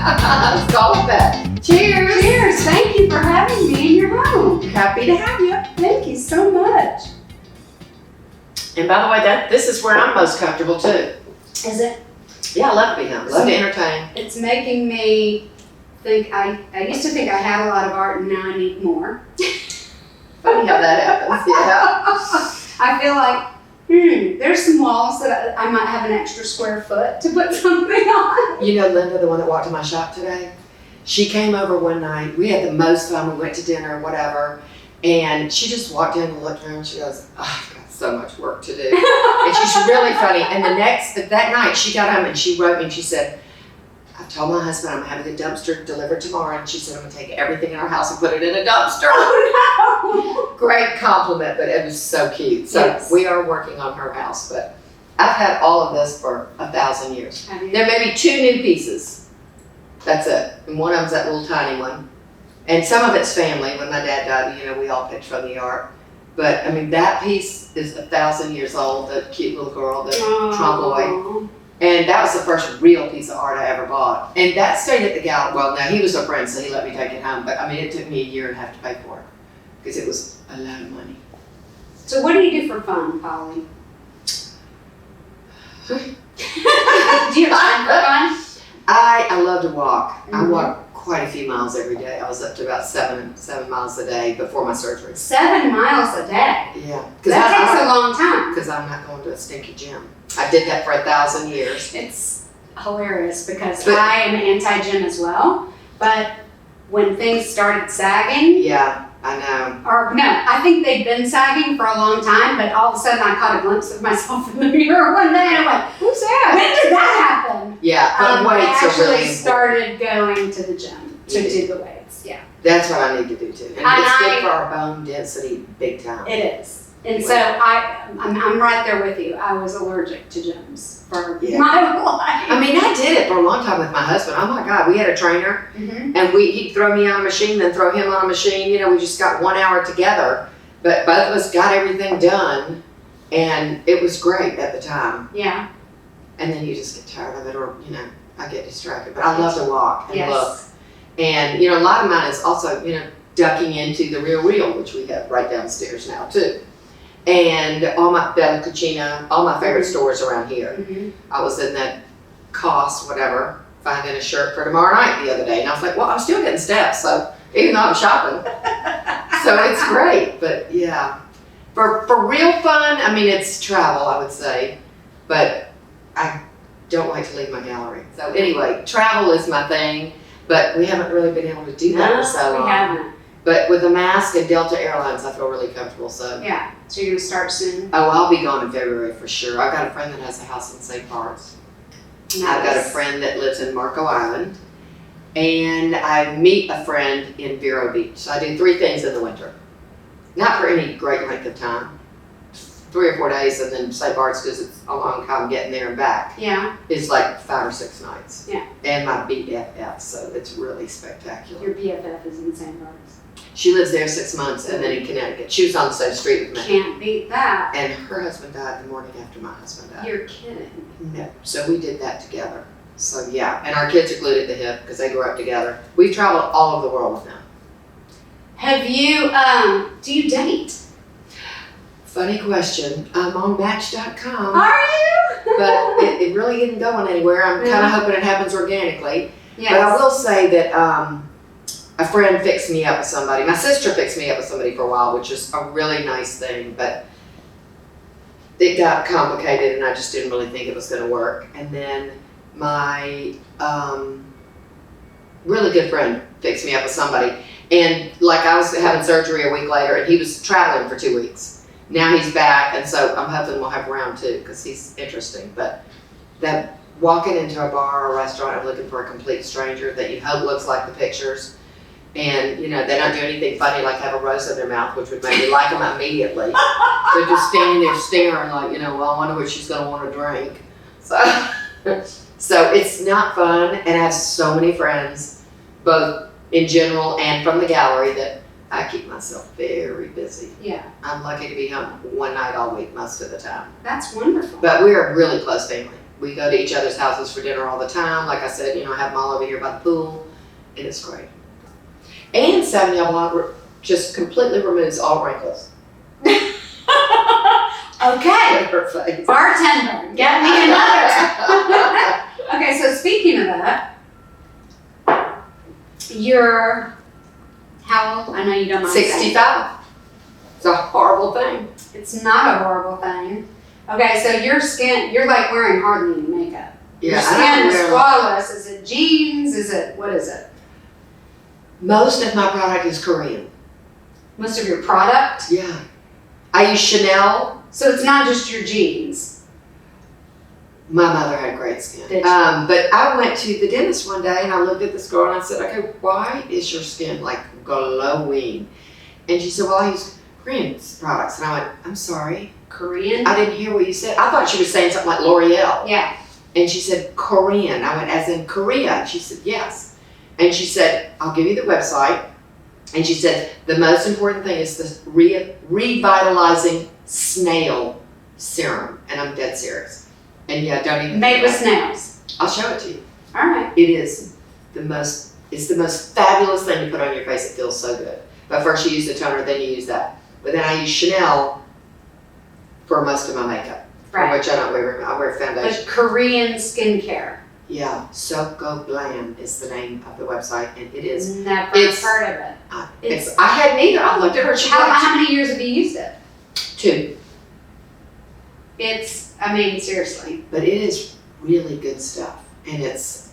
Let's call it that. Cheers. Cheers. Thank you for having me in your home. Happy to have you. Thank you so much. And by the way, this is where I'm most comfortable too. Is it? Yeah, I love to be home. Love to entertain. It's making me think, I used to think I had a lot of art and now I need more. Funny how that happens, yeah. I feel like, there's some walls that I might have an extra square foot to put something on. You know Linda, the one that walked to my shop today? She came over one night. We had the most fun. We went to dinner, whatever. And she just walked in and looked around and she goes, oh, I've got so much work to do. And she's really funny. And that night she got home and she wrote me and she said, I told my husband I'm having a dumpster delivered tomorrow, and she said I'm gonna take everything in our house and put it in a dumpster. Oh, no. Great compliment, but it was so cute. So yes. We are working on her house, but I've had all of this for 1,000 years. There may be 2 new pieces. That's it. And one of them's that little tiny one. And some of it's family. When my dad died, we all picked from the art. But I mean, that piece is 1,000 years old. The cute little girl, the tromboy. And that was the first real piece of art I ever bought. And that stayed at the gallery. Well, now he was a friend, so he let me take it home. But I mean, it took me a year and a half to pay for it because it was a lot of money. So what do you do for fun, Polly? Do you have time for fun? I love to walk. Mm-hmm. I walk quite a few miles every day. I was up to about seven miles a day before my surgery. 7 miles a day? Yeah. That takes a long time. Because I'm not going to a stinky gym. I did that for 1,000 years. It's hilarious because I am anti-gym as well, but when things started sagging, yeah, I know. or no, I think they've been sagging for a long time, but all of a sudden I caught a glimpse of myself in the mirror one day and I went, who's that? When did that happen? Yeah, but I weights actually are really important. started going to the gym to do the weights, yeah. That's what I need to do too. And it's good for our bone density big time. It is. And so I'm right there with you. I was allergic to gyms for my life. I mean, I did it for a long time with my husband. Oh my God, we had a trainer and he'd throw me on a machine, then throw him on a machine. We just got 1 hour together, but both of us got everything done and it was great at the time. Yeah. And then you just get tired of it or, I get distracted. But I love to walk and look. And, a lot of mine is also, ducking into the Real Real, which we have right downstairs now too. And all my Bella Cucina, all my favorite stores around here. I was in that COS, whatever, finding a shirt for tomorrow night the other day. And I was like, well, I'm still getting steps, so even though I'm shopping. So it's great, but yeah. For real fun, I mean, it's travel, I would say. But I don't like to leave my gallery. So anyway, travel is my thing, but we haven't really been able to do that for so long. We haven't. But with a mask and Delta Airlines, I feel really comfortable, so. Yeah, so you're gonna start soon? Oh, I'll be gone in February for sure. I've got a friend that has a house in St. Bart's. Nice. I've got a friend that lives in Marco Island. And I meet a friend in Vero Beach. So I do 3 things in the winter. Not for any great length of time. 3 or 4 days, and then St. Bart's, because it's a long time getting there and back. Yeah. It's like 5 or 6 nights. Yeah. And my BFF, so it's really spectacular. Your BFF is in St. Bart's. She lives there 6 months and then in Connecticut. She was on the same street with me. Can't beat that. And her husband died the morning after my husband died. You're kidding. No. So we did that together. So yeah. And our kids are glued at the hip because they grew up together. We've traveled all over the world with them. Have you, do you date? Funny question. I'm on Match.com. Are you? But it really isn't going anywhere. I'm kind of hoping it happens organically. Yes. But I will say that a friend fixed me up with somebody. My sister fixed me up with somebody for a while, which is a really nice thing. But it got complicated and I just didn't really think it was going to work. And then my really good friend fixed me up with somebody. And like I was having surgery a week later and he was traveling for 2 weeks. Now he's back, and so I'm hoping we'll have round 2 because he's interesting. But that walking into a bar or a restaurant and looking for a complete stranger that you hope looks like the pictures, and they don't do anything funny like have a rose in their mouth, which would make me like them immediately. They're just standing there staring like, well, I wonder what she's going to want to drink. So it's not fun, and I have so many friends, both in general and from the gallery, that I keep myself very busy. Yeah. I'm lucky to be home one night all week most of the time. That's wonderful. But we're a really close family. we go to each other's houses for dinner all the time. Like I said, I have them all over here by the pool, and it's great. And Sauvignon Blanc just completely removes all wrinkles. Okay. Her face. Bartender, get me another. Okay, so speaking of that, you're how old? I know you don't mind 65. It's a horrible thing. It's not a horrible thing. Okay, so your skin, you're like wearing hardly any makeup. Yeah, Your skin is flawless. Is it jeans? What is it? Most of my product is Korean. Most of your product? Yeah. I use Chanel. So it's not just your jeans. My mother had great skin. Did she? But I went to the dentist one day and I looked at this girl and I said, okay, why is your skin like glowing? And she said, well, I use Korean products. And I went, I'm sorry. Korean? I didn't hear what you said. I thought she was saying something like L'Oreal. Yeah. And she said, Korean. I went, as in Korea? And she said, yes. And she said, I'll give you the website. And she said, the most important thing is the revitalizing snail serum. And I'm dead serious. And yeah, don't even. Made with snails. I'll show it to you. All right. It is it's the most fabulous thing to put on your face. It feels so good. But first you use the toner, then you use that. But then I use Chanel for most of my makeup. Right. For which I wear foundation. But Korean skincare. Yeah, Soko Glam is the name of the website, and it is. Never heard of it. I hadn't either. I looked at her. How many years have you used it? 2. Seriously. But it is really good stuff, and it's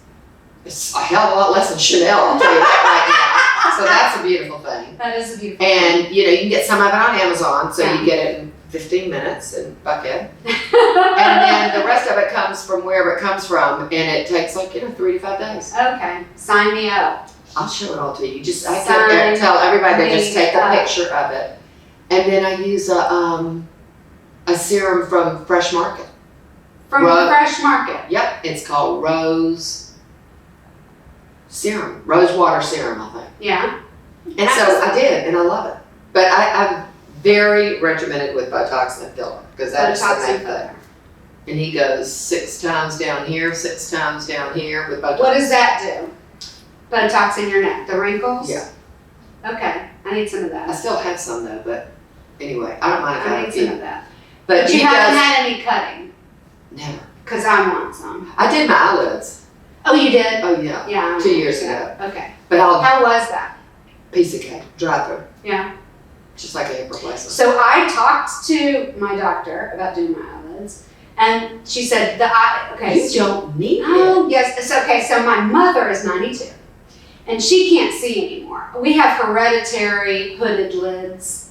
a hell of a lot less than Chanel. I'll tell you that right now. So that's a beautiful thing. That is a beautiful And you can get some of it on Amazon, so Yeah. you get it in 15 minutes in Buckhead. And then the rest of it comes from wherever it comes from, and it takes 3 to 5 days. Okay, sign me up. I'll show it all to you. I Sign can tell everybody to just me take a up. picture of it. And then I use a serum from Fresh Market. From the Fresh Market. Yep, it's called Rose Serum, Rose Water Serum, I think. Yeah. And so I did, and I love it. But I'm very regimented with Botox and filler, because that is the Botox main and filler. thing. And he goes 6 times down here, 6 times down here with Botox. What does that do? Botox in your neck, the wrinkles? Yeah. Okay, I need some of I that. still have some though, but anyway, I don't mind if I I have need a few. some of that. But But he you haven't does, had any cutting, never. because I want some. I did my eyelids. Oh, you did? Oh yeah, Yeah. 2 years ago. Okay. But I'll How was that? piece of cake, drive through, Yeah. just like a hip replacement. So I talked to my doctor about doing my eyelids, and she said You don't need it. Oh, yes. It's okay. So my mother is 92, and she can't see anymore. We have hereditary hooded lids,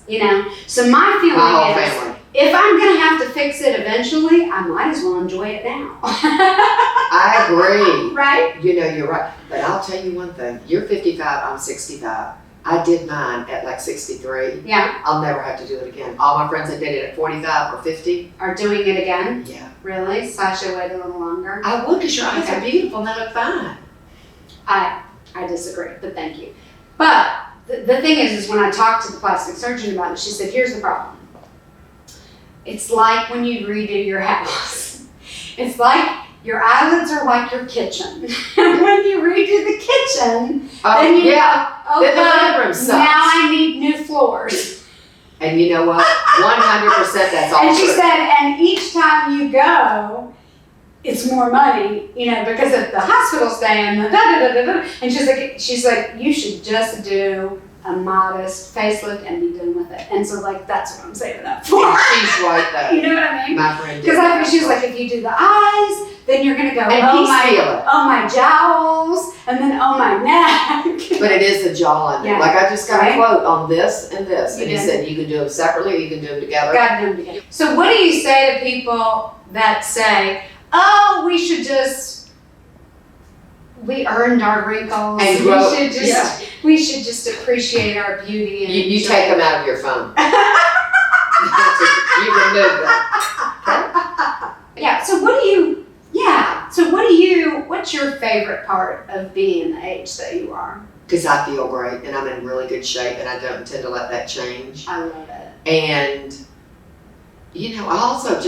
So my feeling My whole is, family. if I'm going to have to fix it eventually, I might as well enjoy it now. I agree. Right? You're right. But I'll tell you one thing. You're 55, I'm 65. I did mine at 63. Yeah. I'll never have to do it again. All my friends that did it at 45 or 50. Are doing it again? Yeah. Really? Sasha, wait a little longer. I would, because your eyes Okay. are beautiful and they look fine. I disagree, but thank you. But the thing is when I talked to the plastic surgeon about it, she said, here's the problem. It's like when you redo your house. It's like your eyelids are like your kitchen. And when you redo the kitchen, then you go, Then the okay, living room sucks. now I need new floors. And you know what? 100% that's all And she true. said, and each time you go, it's more money, because of the hospital stay and the da-da-da-da-da. And she's like, you should just do a modest facelift and be done with it. And so that's what I'm saving up for. And she's right there. You know what I mean? My friend did. Because she was like, if you do the eyes, then you're gonna go, And oh my jowls, and then oh my neck. But it is the jawline. Yeah. I just got Right? a quote on this and this. You And he did? said you can do them separately or you can do them together. Got them together. So what do you say to people that say, oh, we earned our wrinkles. And grow- We should just appreciate our beauty. And You enjoy take it. them out of your phone. You remove them. Yeah. What's your favorite part of being the age that you are? Because I feel great and I'm in really good shape and I don't intend to let that change. I love it. And, I also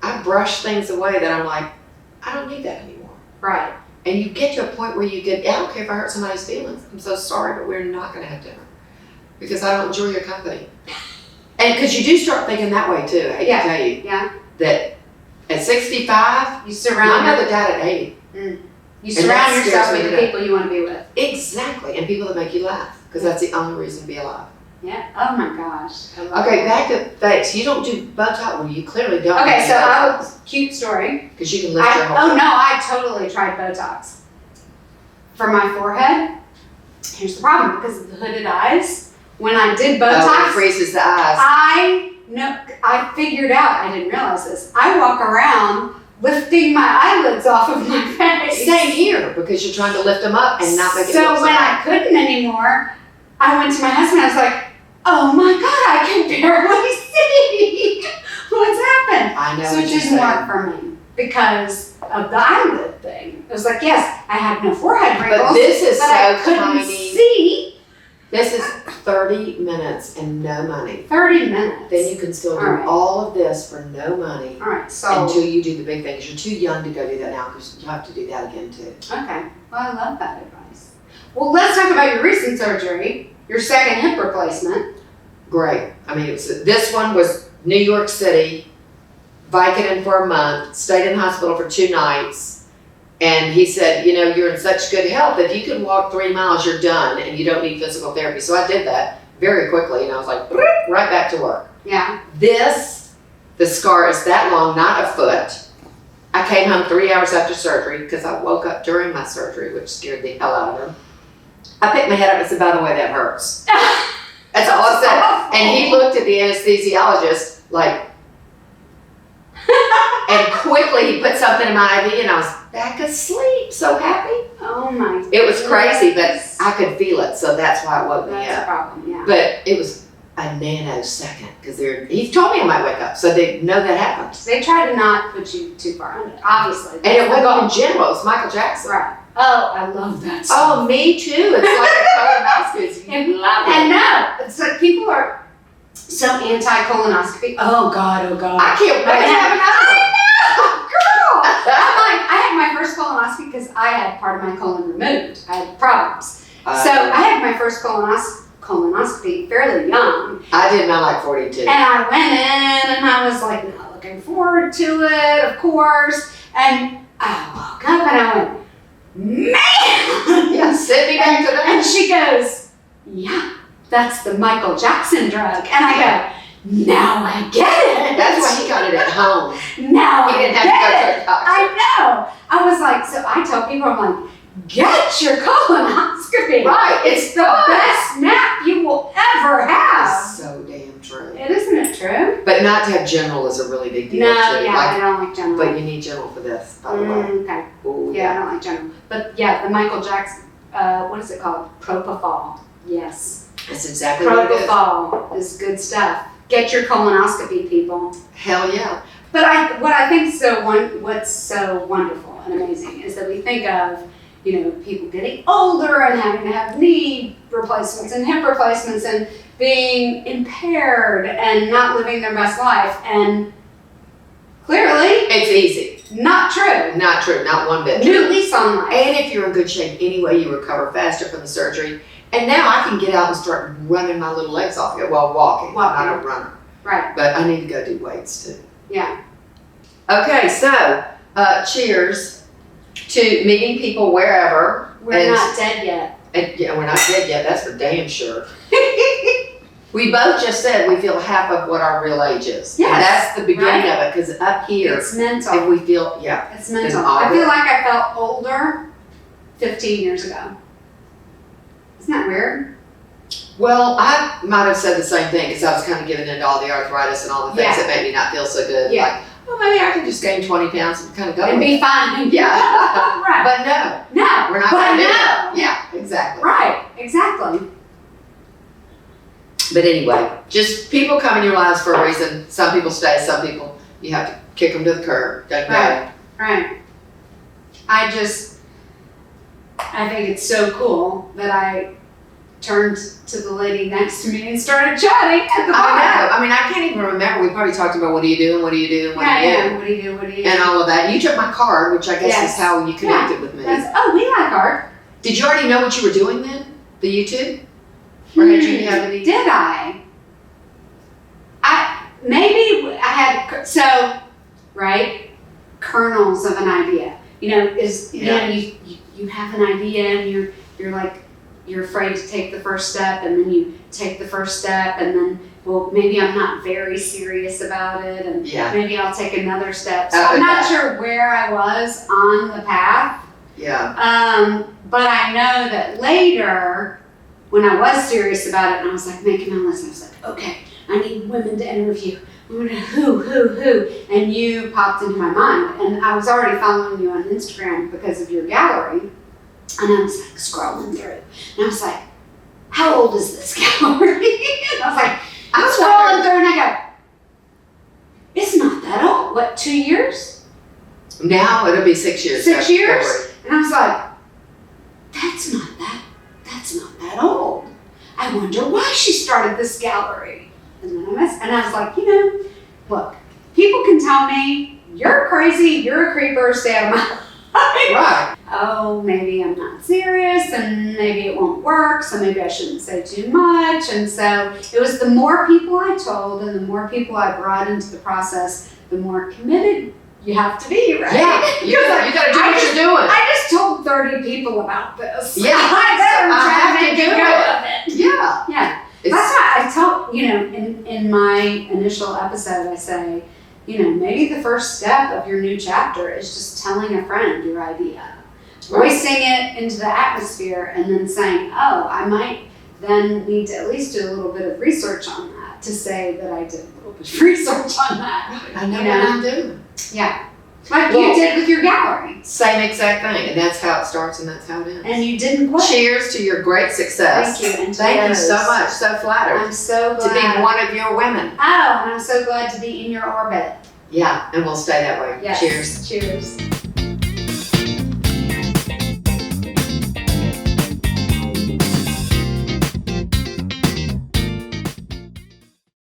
I brush things away that I'm like, I don't need that anymore. Right. And you get to a point where you get, I don't care if I hurt somebody's feelings. I'm so sorry, but we're not going to have dinner because I don't enjoy your company. And because you do start thinking that way too. I hate to tell you. Yeah. That at 65, you surround. My mother died at 80. You surround yourself with the people you want to be with. Exactly, and people that make you laugh because that's the only reason to be alive. Yeah. Oh my gosh. Okay, back to face. You don't do Botox. Well, you clearly don't. Okay, so cute story. Because you can lift your whole. Oh no, I totally tried Botox for my forehead. Here's the problem: because of the hooded eyes. When I did Botox, it freezes the eyes. I figured out. I didn't realize this. I walk around lifting my eyelids off of my face. Same here, because you're trying to lift them up and not make it. So when I couldn't anymore, I went to my husband. I was like, "Oh my God, I can barely see. What's happened?" I know. So it didn't work for me because of the eyelid thing. It was like, yes, I had no forehead wrinkles, but this is but so I couldn't tiny. see. This is 30 minutes and no money. 30 minutes. Then you can still do all of this for no money. All right, so until you do the big thing, because you're too young to go do that now, because you have to do that again too. Okay, well, I love that advice. Well, let's talk about your recent surgery, your second hip replacement. Great. I mean, this one was New York City, Vicodin for a month, stayed in the hospital for 2 nights. And he said, you know, you're in such good health. If you can walk 3 miles, you're done and you don't need physical therapy. So I did that very quickly and I was like, right back to work. Yeah. The scar is that long, not a foot. I came home 3 hours after surgery because I woke up during my surgery, which scared the hell out of him. I picked my head up and said, by the way, that hurts. That's all I said. And he looked at the anesthesiologist like, and quickly he put something in my IV and I was back asleep, so happy. Oh my. It was crazy, but I could feel it, so that's why it woke me up. That's a problem, yeah. But it was a nanosecond because he told me I might wake up, so they know that happens. They try to not put you too far under, obviously. And it wasn't in general, it was Michael Jackson. Right. Oh, I love that song. Oh, me too. It's like a colonoscopy. You love it. And no, it's like people are so anti-colonoscopy. Oh God. I can't wait to have another one. Girl! I'm like, I had my first colonoscopy because I had part of my colon removed. I had problems. So I had my first colonoscopy fairly young. I did mine like 42. And I went in and I was like, not looking forward to it, of course. And I woke up and I went, man! Yeah, send me back to that. And she goes, yeah, that's the Michael Jackson drug. And I go, now I get it. That's why he got it at home. Now He didn't I have get to go to it. a doctor. I know. I was like, so I tell people, I'm like, get your colonoscopy. Right. It's the best nap you will ever have. It's so damn true. Isn't it true? But not to have general is a really big deal No, too. yeah, I don't like general. But you need general for this, by the way. Okay. Ooh, Yeah, I don't like general. But yeah, the Michael Jackson, what is it called? Propofol. Yes. That's exactly what it is. Propofol is good stuff. Get your colonoscopy, people. Hell yeah. But what I think what's so wonderful and amazing is that we think of, you know, people getting older and having to have knee replacements and hip replacements and being impaired and not living their best life. And clearly, It's easy. not true. Not true, not one bit. New lease on life. And if you're in good shape anyway, you recover faster from the surgery. And now I can get out and start running my little legs off it while walking. I'm not a runner. Right. But I need to go do weights too. Yeah. Okay, so cheers to meeting people wherever. We're not dead yet. And, yeah, we're not dead yet, that's for damn sure. We both just said we feel half of what our real age is. Yes, And that's the beginning right? of it, because up here, It's mental. if we feel, yeah. It's mental. Then all I feel the- like I felt older 15 years ago. Isn't that weird? Well, I might have said the same thing, because I was kind of getting into all the arthritis and all the things Yeah. that made me not feel so good. Yeah. Like, oh, maybe I can just gain 20 pounds and kind of go And with be it. fine. Yeah. Right. But no, No. we're not But going to do no. that. Yeah, exactly. Right. Exactly. But anyway, just people come in your lives for a reason. Some people stay, some people, you have to kick them to the curb. Doesn't matter. Right. I think it's so cool that turned to the lady next to me and started chatting at the bar. I know. I mean, I can't even remember. We probably talked about what do you do and what do you do and what do you do. Yeah, what do you do, what do you do. And all of that. You took my card, which I guess Yes. is how you connected with me. Oh, we like art. Did you already know what you were doing then? The YouTube? Or had you have any? Did I? Maybe I had, so, right, kernels of an idea. You know, you have an idea and you're like, you're afraid to take the first step, and then you take the first step, and then, well, maybe I'm not very serious about it, and maybe I'll take another step. So I'm not sure where I was on the path. Yeah. But I know that later, when I was serious about it, and I was like making my list, I was like, okay, I need women to interview. Who? And you popped into my mind. And I was already following you on Instagram because of your gallery. And I was like scrolling through it. And I was like, how old is this gallery? And I was like, I'm scrolling through and I go, it's not that old. What, 2 years? Now it'll be 6 years. 6 years? And I was like, that's not that old. I wonder why she started this gallery. And then I was like, look, people can tell me, you're crazy, you're a creeper, stay out of my life. Right. Oh, maybe I'm not serious, and maybe it won't work, so maybe I shouldn't say too much. And so it was the more people I told and the more people I brought into the process, the more committed you have to be, right? Yeah, you got to do what you're doing. I just told 30 people about this. Yeah, I better I try to make a go of it. Yeah. Yeah. That's why I told, in my initial episode, I say, maybe the first step of your new chapter is just telling a friend your idea, voicing it into the atmosphere, and then saying, oh, I might then need to at least do a little bit of research on that to say that I did a little bit of research on that. I know what I'm doing. Yeah. Like you did with your gallery. Same exact thing. And that's how it starts and that's how it ends. And you didn't quit. Cheers to your great success. Thank you. And thank you so much. So flattered. I'm so glad. To be one of your women. Oh, and I'm so glad to be in your orbit. Yeah, and we'll stay that way. Yes. Cheers. Cheers.